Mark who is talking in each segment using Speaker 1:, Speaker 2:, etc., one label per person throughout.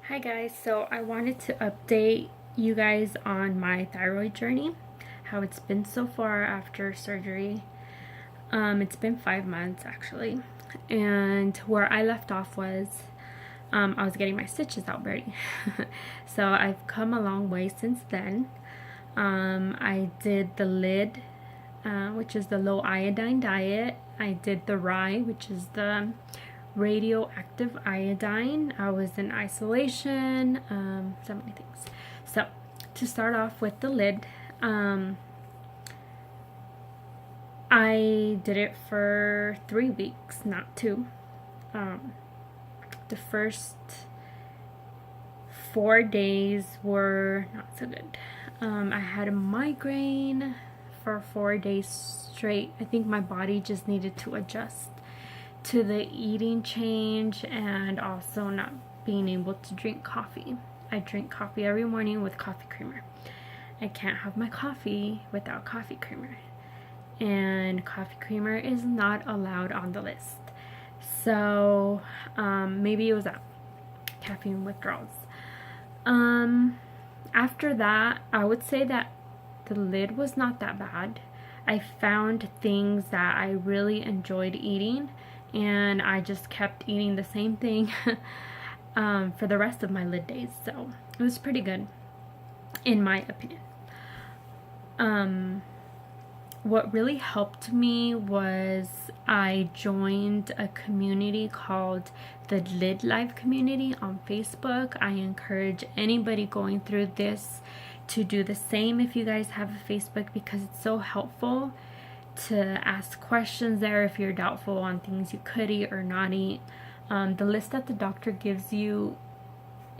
Speaker 1: Hi guys, so I wanted to update you guys on my thyroid journey, how it's been so far after surgery. It's been 5 months actually, and where I left off was I was getting my stitches out already. So I've come a long way since then. I did the lid, which is the low iodine diet. I did the rye, which is the radioactive iodine. I was in isolation, so many things. So to start off with the lid, I did it for 3 weeks, not 2. The first 4 days were not so good. I had a migraine for 4 days straight. I think my body just needed to adjust to the eating change and also not being able to drink coffee. I drink coffee every morning with coffee creamer. I can't have my coffee without coffee creamer, and coffee creamer is not allowed on the list. So maybe it was that caffeine withdrawals. After that, I would say that the lid was not that bad. I found things that I really enjoyed eating, and I just kept eating the same thing for the rest of my lid days. So it was pretty good, in my opinion. What really helped me was I joined a community called the Lid Life community on Facebook. I encourage anybody going through this to do the same if you guys have a Facebook, because it's so helpful to ask questions there if you're doubtful on things you could eat or not eat. The list that the doctor gives you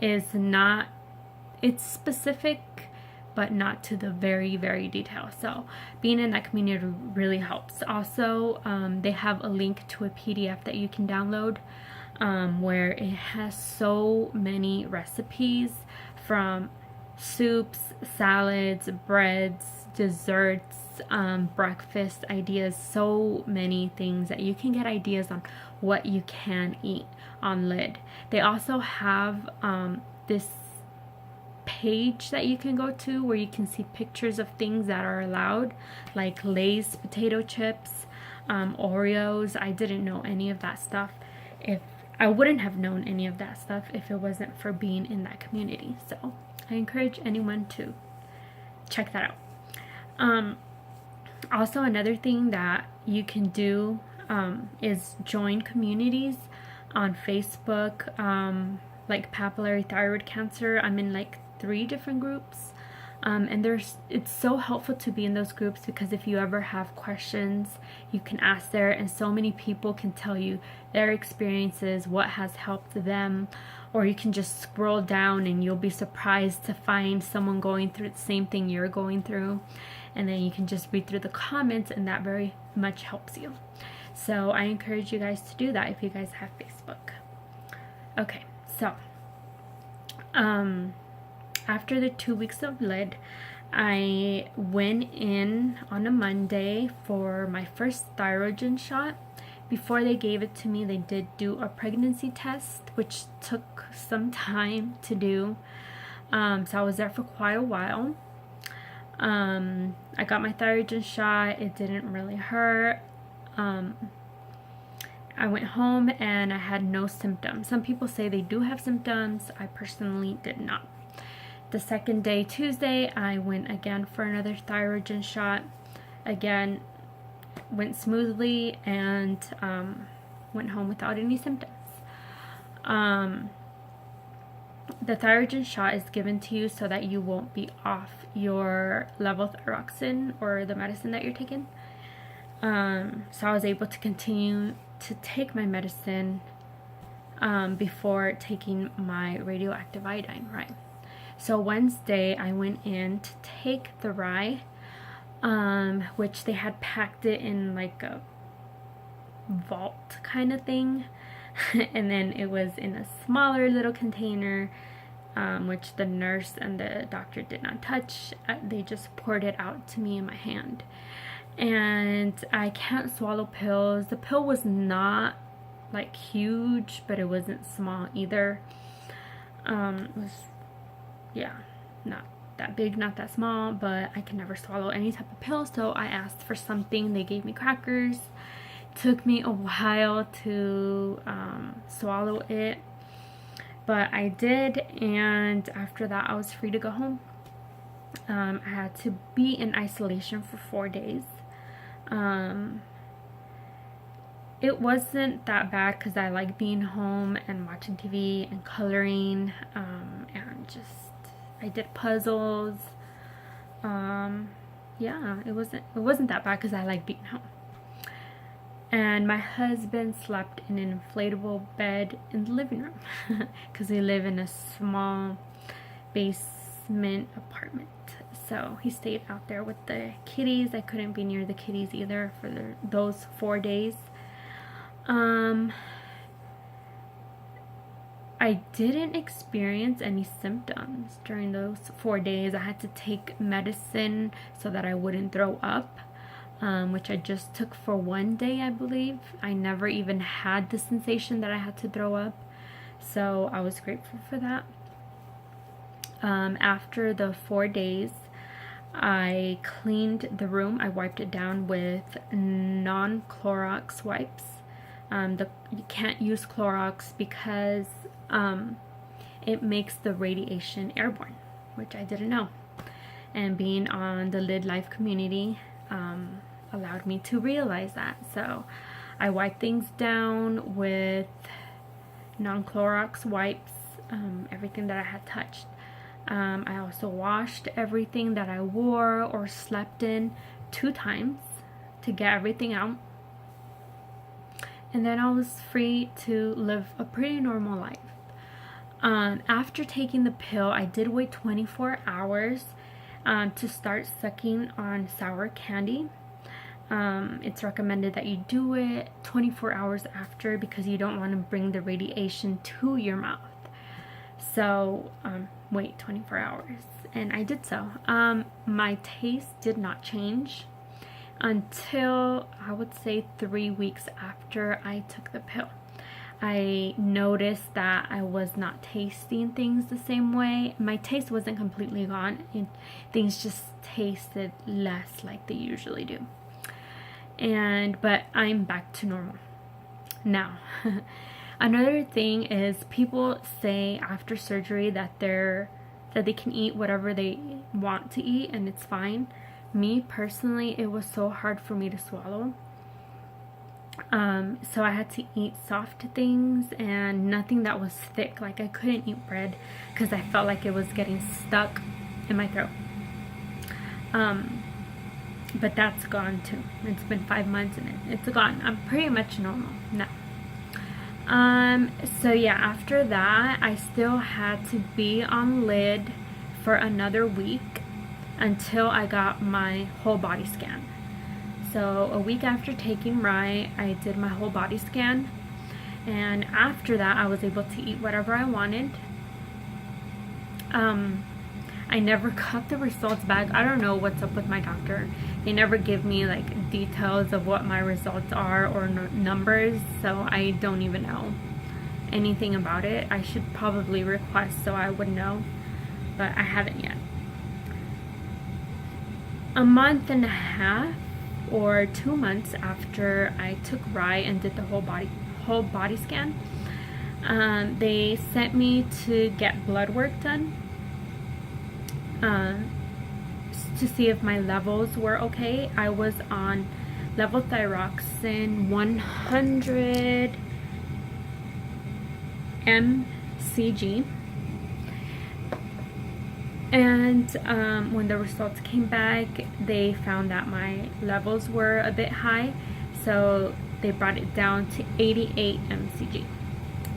Speaker 1: is not, it's specific, but not to the very detail. So being in that community really helps. Also, they have a link to a PDF that you can download where it has so many recipes, from soups, salads, breads, desserts, breakfast ideas, so many things that you can get ideas on what you can eat on lid. They also have this page that you can go to where you can see pictures of things that are allowed, like Lay's potato chips, Oreos. I didn't know any of that stuff. If I wouldn't have known any of that stuff if it wasn't for being in that community. So I encourage anyone to check that out. Also, another thing that you can do is join communities on Facebook, like papillary thyroid cancer. I'm in like 3 different groups, and it's so helpful to be in those groups, because if you ever have questions, you can ask there, and so many people can tell you their experiences, what has helped them. Or you can just scroll down and you'll be surprised to find someone going through the same thing you're going through, and then you can just read through the comments, and that very much helps you. So I encourage you guys to do that if you guys have Facebook. Okay, so after the 2 weeks of lid, I went in on a Monday for my first thyroid shot. Before they gave it to me, they did do a pregnancy test, which took some time to do. So I was there for quite a while. I got my thyroid shot. It didn't really hurt. I went home and I had no symptoms. Some people say they do have symptoms. I personally did not. The second day, Tuesday, I went again for another thyroid shot. Again, went smoothly, and went home without any symptoms. The thyroid shot is given to you so that you won't be off your levothyroxine, or the medicine that you're taking. So I was able to continue to take my medicine before taking my radioactive iodine, right? So Wednesday, I went in to take the rye, which they had packed it in like a vault kind of thing. And then it was in a smaller little container, which the nurse and the doctor did not touch. They just poured it out to me in my hand. And I can't swallow pills. The pill was not like huge, but it wasn't small either. It was, yeah, not that big, not that small, but I can never swallow any type of pill, so I asked for something. They gave me crackers. Took me a while to swallow it, but I did, and after that I was free to go home. I had to be in isolation for 4 days. It wasn't that bad because I like being home and watching TV and coloring, and just I did puzzles. Yeah, it wasn't that bad because I like being home. And my husband slept in an inflatable bed in the living room because we live in a small basement apartment. So he stayed out there with the kitties. I couldn't be near the kitties either for those 4 days. I didn't experience any symptoms during those 4 days. I had to take medicine so that I wouldn't throw up. Which I just took for 1 day, I believe. I never even had the sensation that I had to throw up, so I was grateful for that. After the 4 days, I cleaned the room. I wiped it down with non-Clorox wipes. You can't use Clorox because it makes the radiation airborne, which I didn't know. And being on the Lid Life community, allowed me to realize that. So I wiped things down with non-Clorox wipes, everything that I had touched. I also washed everything that I wore or slept in 2 times to get everything out. And then I was free to live a pretty normal life. After taking the pill, I did wait 24 hours to start sucking on sour candy. It's recommended that you do it 24 hours after because you don't want to bring the radiation to your mouth. So wait 24 hours, and I did so. My taste did not change until I would say 3 weeks after I took the pill. I noticed that I was not tasting things the same way. My taste wasn't completely gone. Things just tasted less like they usually do. But I'm back to normal now. Another thing is people say after surgery that they can eat whatever they want to eat and it's fine. Me personally, it was so hard for me to swallow. So I had to eat soft things and nothing that was thick. Like I couldn't eat bread because I felt like it was getting stuck in my throat. But that's gone too. It's been 5 months and it's gone. I'm pretty much normal now. So yeah, after that, I still had to be on lid for another week until I got my whole body scan. So a week after taking Rye, I did my whole body scan. And after that, I was able to eat whatever I wanted. I never got the results back. I don't know what's up with my doctor. They never give me like details of what my results are or numbers, so I don't even know anything about it. I should probably request so I would know, but I haven't yet. A month and a half or 2 months after I took Rye and did the whole body scan, they sent me to get blood work done. To see if my levels were okay. I was on levothyroxine 100 mcg, and when the results came back, they found that my levels were a bit high, so they brought it down to 88 mcg.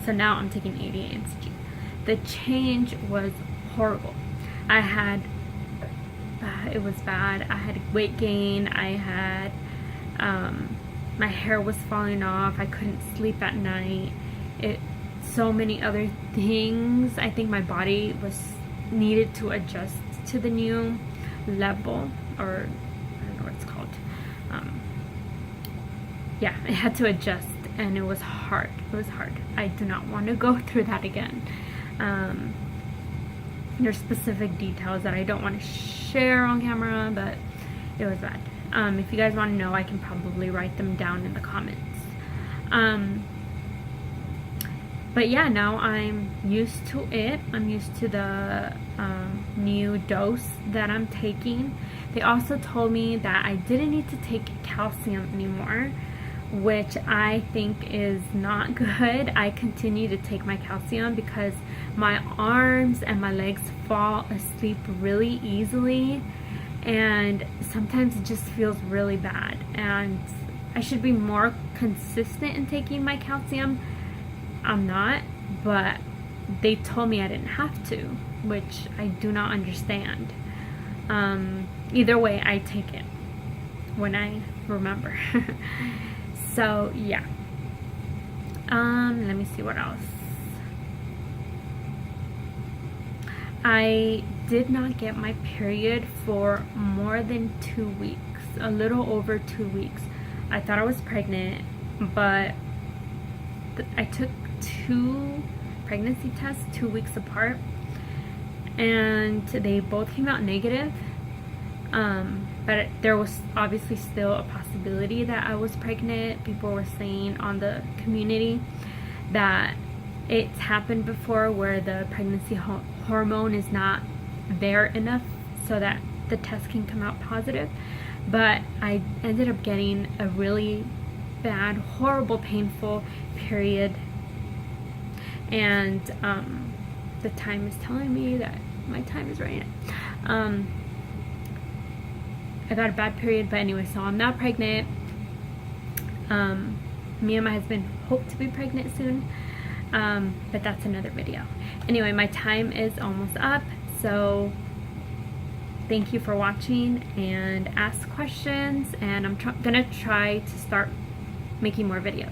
Speaker 1: So now I'm taking 88 mcg. The change was horrible. It was bad. I had weight gain. I had, my hair was falling off. I couldn't sleep at night. So many other things. I think my body needed to adjust to the new level, or I don't know what it's called. Yeah, it had to adjust, and it was hard. It was hard. I do not want to go through that again. There's specific details that I don't want to share on camera, but it was bad. If you guys want to know, I can probably write them down in the comments. But yeah, now I'm used to it. I'm used to the new dose that I'm taking. They also told me that I didn't need to take calcium anymore, which I think is not good. I continue to take my calcium because my arms and my legs fall asleep really easily, and sometimes it just feels really bad, and I should be more consistent in taking my calcium. I'm not, but they told me I didn't have to, which I do not understand. Either way, I take it when I remember. So yeah. Let me see what else. I did not get my period for more than 2 weeks, a little over 2 weeks. I thought I was pregnant, but I took 2 pregnancy tests 2 weeks apart, and they both came out negative. But there was obviously still a possibility that I was pregnant. People were saying on the community that it's happened before where the pregnancy hormone is not there enough so that the test can come out positive. But I ended up getting a really bad, horrible, painful period, and the time is telling me that my time is running out. I got a bad period, but anyway, so I'm not pregnant. Me and my husband hope to be pregnant soon, but that's another video. Anyway, my time is almost up, so thank you for watching, and ask questions, and I'm gonna try to start making more videos.